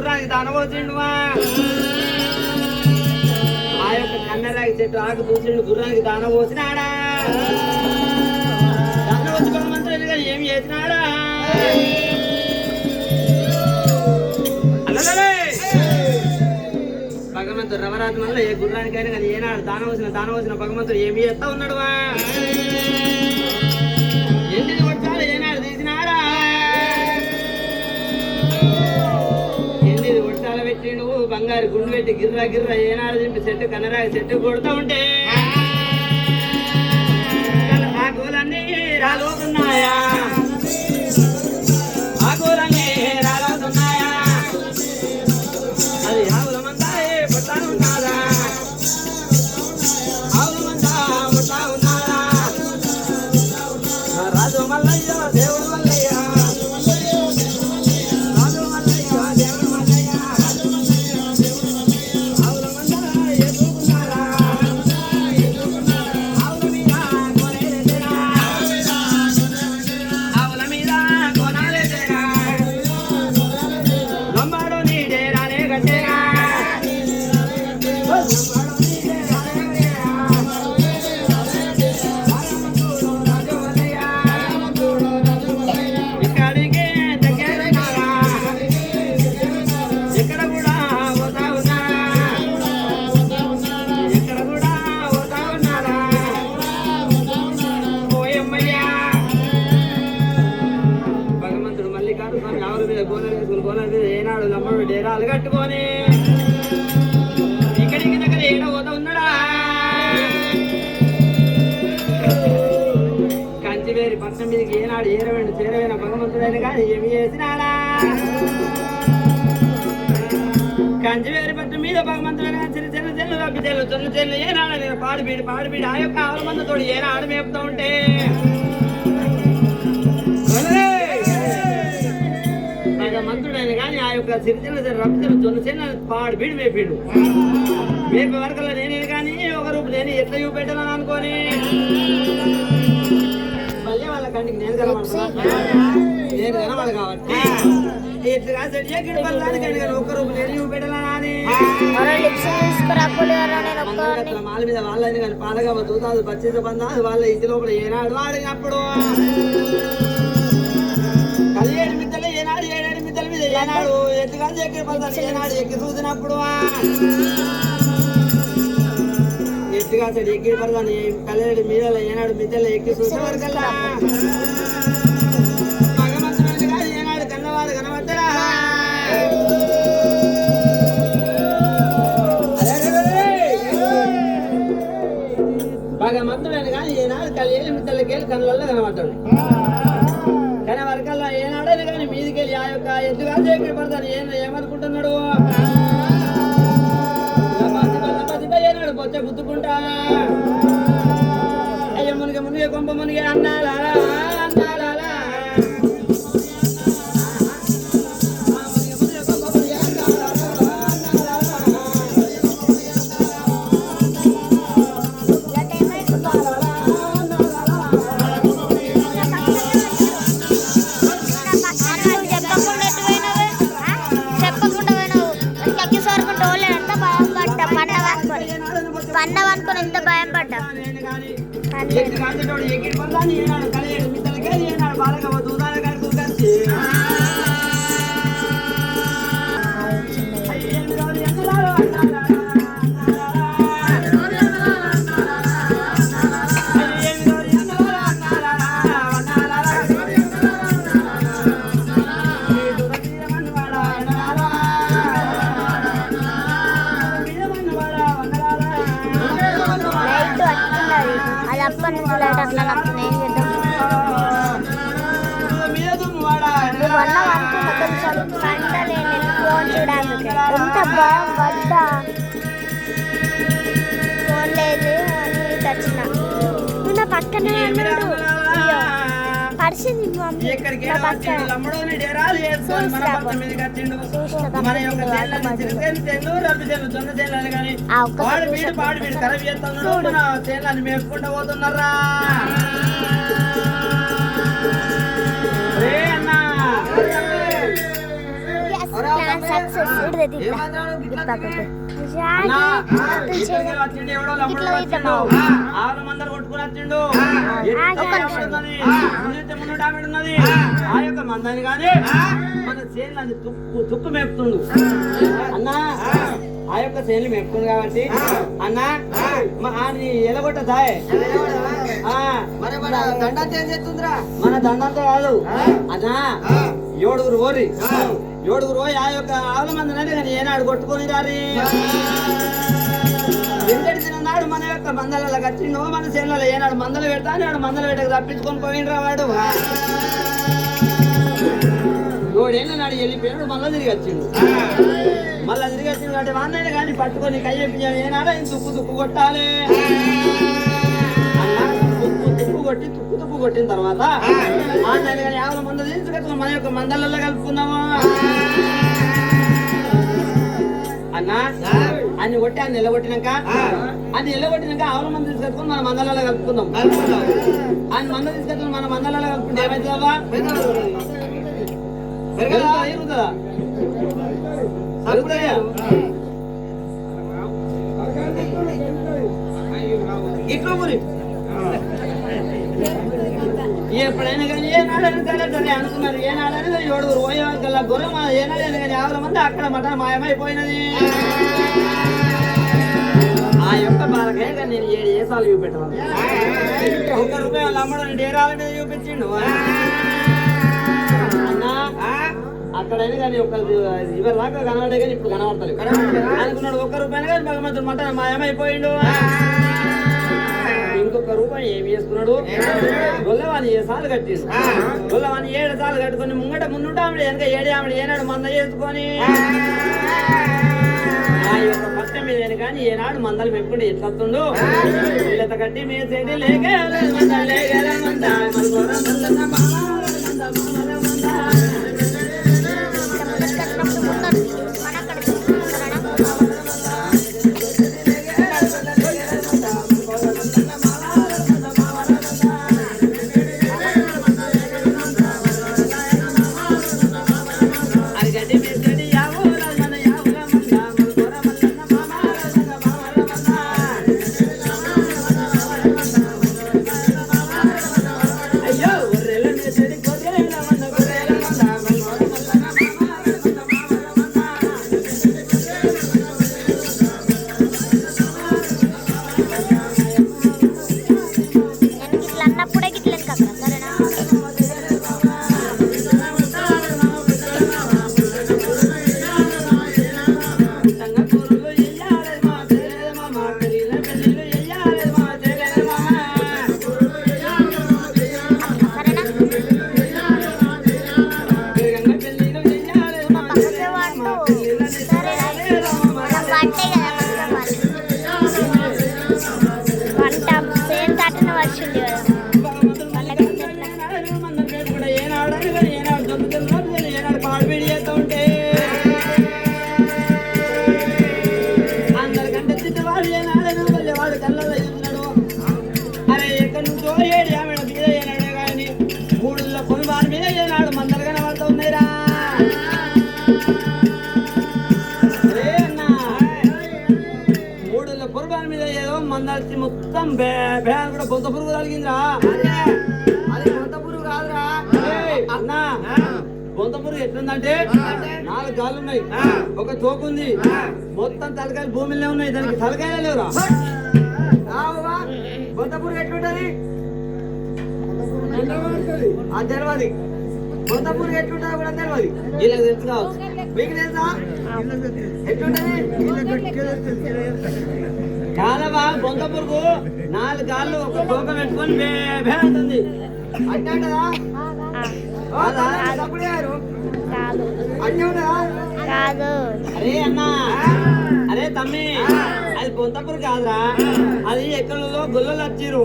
గుర్రానికి దానవోసిండువా ఆ యొక్క కన్నెరాగి చెట్టు ఆకు చూసిండు గుర్రానికి దానవోసినాడా దానవోసి భగవంతుడు కానీ ఏమి చేసినాడా భగవంతుడు రవరాత్మల్లో ఏ గుర్రానికైనా కానీ ఏనాడు దానవోసిన భగవంతుడు ఏమి చేస్తా ఉన్నాడువా ఎండిది కొట్టాలి ఏనాడు తీసినాడా ఎండిది కొట్టాల పెట్టిండు బంగారు గుండు పెట్టి గిర్ర గిర్ర ఏనాడు దింపి చెట్టు కన్నరాగి చెట్టు కొడుతూ ఉంటే ఆకులన్నీ రాలుతున్నాయా ఆకులన్నీ రాలుతున్నాయా అది ఆవులమంతా పుట్టా ఉన్నారా ఆవులమంతా పుట్టా ఉన్నారా రాజు మల్లయ్య దేవుడు మల్లయ్య రాజు మల్లయ్య దేవుడు మల్లయ్య ఆవులమంతా ఎదుగున్నారా ఆవుల మీద కొనేదేరా ఆవుల మీద కొనాలేదేరా లంబాడు నీడేరానే గట్టేరా ఇక్కడికి దగ్గరగా ఎక్కడ కూడా పోతా ఉన్నారా ఎక్కడ కూడా పోతా ఉన్నారా పోయమ్మయ్యా భగవంతుడు మల్లికార్జున స్వామి ఆవుల మీద గోనల మీద ఏనాడు లంబడు డేరాలు కట్టుకొని ఇక్కడికి దగ్గర ఏడ పోతా ఉన్నాడా కంచివేరి పట్నం మీదకి ఏనాడు చేరవేన భగవంతుడైన కానీ ఏమి చేసినాడా కంచివేరి పట్నం మీద భగవంతుడైన చిన్న చిన్న చెల్లు రబ్బి చెల్లు చొల్లు చెల్లు ఏనాడు నేను పాడిబీడి ఆ యొక్క ఆవుల మందితో ఏనాడు మేపుతూ ఉంటే భగవంతుడైన కానీ ఆ యొక్క సిరిచెల్ల రబ్బిచెల్లు చొల్లు చెల్లు పాడిబీడి మేపిండు మేపే వరకల్లా నేనే కానీ ఒక రూపు నేను ఎట్లా చూపెట్టాలని అనుకోని మళ్ళీ వాళ్ళ కంటికి నేను కనబడ కాబట్టి ఎట్లా కానీ ఒక్క రూపు నేను చూపెట్టాలని మాల మీద వాళ్ళని కానీ పాలగా దూతాలు పచ్చిత బంధాలు వాళ్ళ ఇంటి లోపల ఏనాడు వాడినప్పుడు 17 మిద్దలు ఏనాడు 7 మిద్దల మీద ఏనాడు ఎట్లా ఎక్కి పడతాను ఏనాడు ఎక్కి చూసినప్పుడు ఎత్తుగా ఎక్కి పడతాను కళ్యాణి మీద ఏనాడు మిద్దెలు ఎక్కి చూసే వరకల్లా భగవంతుడు కాదు ఏనాడు కన్నవాడు కనబడ్డా భగవంతుడని కానీ ఏనాడు కళ్యాణి మిద్దలకెళ్ళి కళ్ళల్లో కనబడ్డాడు కానీ వరకల్లా ఏనాడని కానీ మీదికెళ్ళి ఆ యొక్క ఎత్తుగా ఎక్కి పడతాను ఏమనుకుంటున్నాడు ఏనాడు పొచ్చ గుద్దుకుంటా అయ్య మునిగే కొంప మునిగే అన్నాలా పండవనుకుని ఎంత భయం పడ్డా ఎంత భయం పడ్డా ఫోన్ లేదు అని వచ్చిన నా పక్కనే అన్నాడు పరిచింది మేపుకుంటూ పోతున్నారా సక్సెస్ ఇడది ఏమంటాడు గిట్లా పక్కకు అన్నా, ఇక్కడికి వచ్చిండు ఎవడో లమ్మడు వచ్చిండు. ఆరు మందలు కొట్టుకుని వచ్చిండు. ఎట్లా ఉన్నది? ముందైతే మున్నూట ఆమెడు ఉన్నది. ఆ యొక్క మందని కానీ మన చేనులు తుక్కు మేపుతుండు. అన్నా ఆ యొక్క చేనులు మేపుతుంది కాబట్టి అన్నా ఎలగొట్ట సాయ్ మన దండంతో కాదు అన్నా ఏడుగురు ఓరి ఏడుగురు పోయి ఆ యొక్క ఆవుల మంది అంటే కానీ ఏనాడు కొట్టుకొని రారి వెంకటి తిన్నాడు మన యొక్క మందలలో కచ్చిండు మన చేనులలో ఏనాడు మందలు పెడతా నాడు మందలు పెట్టక తప్పించుకొని పోయిండ్రా వాడు ఏడేళ్ళ నాడు వెళ్ళిపోయాడు మళ్ళీ తిరిగి వచ్చిండు మళ్ళీ తిరిగి వచ్చిండు అంటే వాన్నైనా కానీ పట్టుకొని కై చెప్పించాడు ఏనాడు తుక్కు కొట్టాలి అన్నా తుక్కు కొట్టిన తర్వాత ఆన్లైన్ కానీ 50 మంది తీసుకొచ్చుకుని మన యొక్క మందలలో కలుపుకుందాము అన్నా అన్ని కొట్టి అన్ని నిలబొట్టినాక 50 మంది తీసుకొచ్చుకొని మన మందలలో కలుపుకుందాం అన్ని మంద తీసుకొచ్చుకొని మన మందలలో కలుపుకుంటే ఏమైతుందా ఇట్లా మరి ఎప్పుడైనా కానీ ఏనాడని అనుకున్నారు ఏనాడని ఏడుగురు పోయేవాళ్ళ గుర్రం ఏనాడని కానీ 50 మంది అక్కడ మటన్ మాయమైపోయినది ఆ యొక్క బాలకే కానీ నేను 7 ఏసాలు చూపెట్టాను ₹1 వాళ్ళ అమ్మడం డేరాల మీద చూపించిండు అన్నా అక్కడైనా కానీ ఒక ఇవరి దాకా కనబడే కానీ ఇప్పుడు కనబడతారు అనుకున్నాడు ₹1 కానీ భగవంతుడు మటన్ మాయమైపోయిండు ఇంకొక రూపాయి ఏమి చేసుకున్నాడు గొల్లవాని 7 సార్లు కట్టిండు గొల్లవాని 7 సార్లు కట్టుకుని మున్నుంట ఆవిడ వెనక 7 ఆవిడ ఏనాడు మంద చేసుకొని ఆ యొక్క పట్టం మీద కానీ ఏనాడు మందలు పెట్టుకుంటే ఎట్లొస్తుండు ఇళ్ళత కట్టి మేసేది లేక మొత్తం కూడా బొంత పురుగు కలిగిందిరా అది బొంత పురుగు కాదురా అన్నా బొంత పురుగు ఎట్లుందంటే 4 గాళ్ళు ఉన్నాయి ఒక తోకుంది మొత్తం తలకాయలు భూమిలో ఉన్నాయి దానికి తలకాయలు లేవురా బొంత పురుగు ఎట్లుంటది అది తెలియదు బొంత పురుగు ఎట్లుంటది కూడా తెలియదు వీళ్ళకి తెలుసు కావచ్చు మీకు తెలుసా ఎట్లుంటది కాలవా బొంత పురుగు 4 గాళ్ళు ఒక తోక పెట్టుకొని భేస్తుంది అంటా అరే అన్నా అరే తమ్మి అది బొంత పురుగు కాదురా అది ఎక్కడో గొల్లలు వచ్చిరు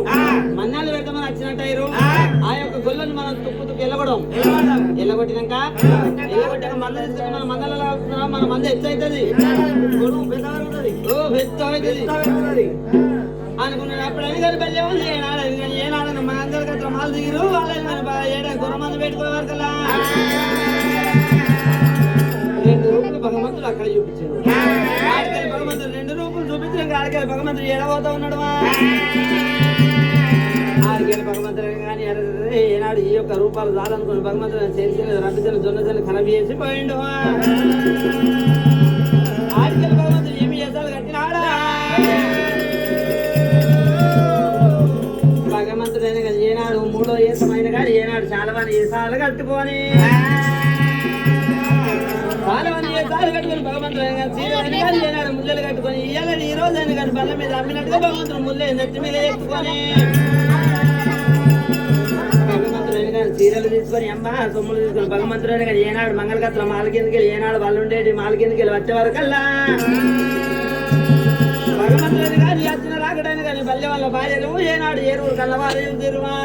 మన్నాళ్ళు పెట్టమని వచ్చినట్టయిరు ఆ యొక్క గొల్లను మనం తుక్కు ఎల్లగొట్టినాక మంద తీసుకుని మన మందలలో కలుపుతున్నాం మన మంద ఎత్తు అవుతుంది అనుకున్నాడు అప్పుడైనా కానీ బల్లే ఉంది ఏనాడని మన అందరికి అట్లా మాలు దిగిరు వాళ్ళని 7 గుర్ర మంది పెట్టుకోవాలి కదా ₹2 భగవంతుడు అక్కడ చూపించాడు. ఆడికెళ్ళి భగవంతుడు 2 రూపులు చూపించిన ఆడికెళ్ళి భగవంతుడు ఏడవతా ఉన్నాడు. ఆడికెళ్ళి భగవంతుడు కానీ ఏనాడు ఈ యొక్క రూపాలు చాలనుకుని భగవంతుడు చేసి రబ్బిజలు జొన్నజలు ఖరాబ్ చేసి పోయిండు. ఆడికెళ్ళి భగవంతుడు ఏమి చేసాలు కట్టినాడా భగవంతుడైన కానీ ఏనాడు 3వ ఏసమైన కానీ ఏనాడు చాలా మంది ఏసాలు కట్టుకొని చాలా మంది ఏసాలు కట్టుకొని భగవంతుడైన కానీ సీరియల్ కానీ ఏనాడు ముళ్ళలు కట్టుకొని ఇయ్యాలని ఈ రోజు అయిన కానీ బల్ల మీద అమ్మినట్టుగా భగవంతుడు ముళ్ళే నెత్తి మీద ఎత్తుకొని భగవంతుడైన కానీ సీరియల్ తీసుకొని అమ్మ సొమ్ములు తీసుకొని భగవంతుడైన కానీ ఏనాడు మంగళకత్ర మాలకిందుకి ఏనాడు వాళ్ళు ఉండేటి మాలకిందుకి వచ్చే వరకల్లా భగవంతుడైన కానీ వచ్చిన రాకడైన కానీ బల్లె వాళ్ళ భార్యలు ఏనాడు ఏరువురు కల్లవారి తిరుమా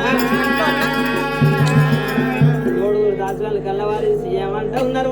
7 దాసులు కల్లవారి ఏమంటా ఉన్నారు.